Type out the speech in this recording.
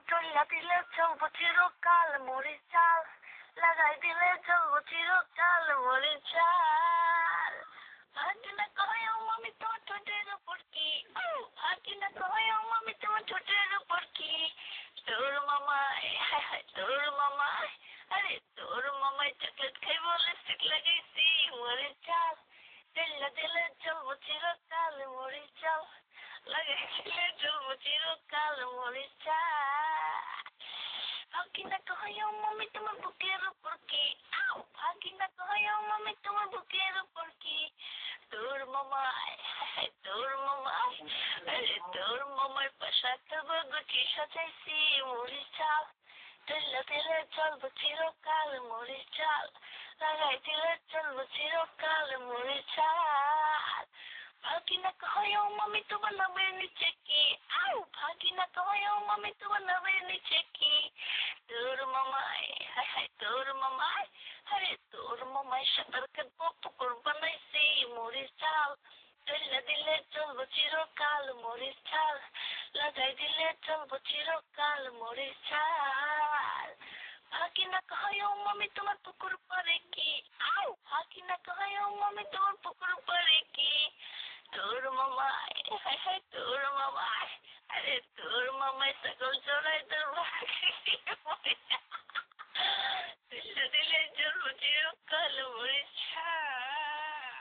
চল্লা দিলে চলবো চিরকাল মরিচ চাল লাগাই দিলে চলবো চিরকাল মরিচ চাল ভাগি না কয় ও মামি তোমার ঠোঁটের উপর কি ভাগি না কয় ও মামি তোমার ঠোঁটের উপর কি তোর মামাই হায় হায় তোর মামাই আরে তোর মামাই চকলেট খাই বলে সিট লাগাইছি মরিচ চাল চল্লা দিলে চলবো চিরকাল মরিচ চাল লাগাই দিলে চলবো চিরকাল মরিচ চাল ভাগি না কয় ও মামি তোমার বুকের উপর কি ভাগি না কয় ও মামি তোমার বুকের উপর কি তোর মামাই তোর মামাই আরে তোর মামাই পাশাতে গুটি সাজাইছি মরিচ চাল চল্লা দিলে চলবো চিরকাল মরিচ চাল লাগাই দিলে চলবো চিরকাল মরিচ চাল ভাগি না কয় ও মামি তোমার নামের নিচে কি ভাগি না কয় ও মামি তোমার নামের নিচে কি তোর মামাই হায় হায় তোর মামাই আরে তোর মামাই সাঁতার কাটবো পুকুর বানাইছি মরিচ চাল চল্লা দিলে চলবো চিরকাল মরিচ চাল লাগাই দিলে চলবো চিরকাল মরিচ চাল ভাগি না কয় ও মামি তোমার পুকুর পারে কি ভাগি না কয় ও মামি তোমার পুকুর পারে কি তোর মামাই হায় হায় তোর মামাই আরে তোর মামাই ছাগল চড়াই তোর ভাগি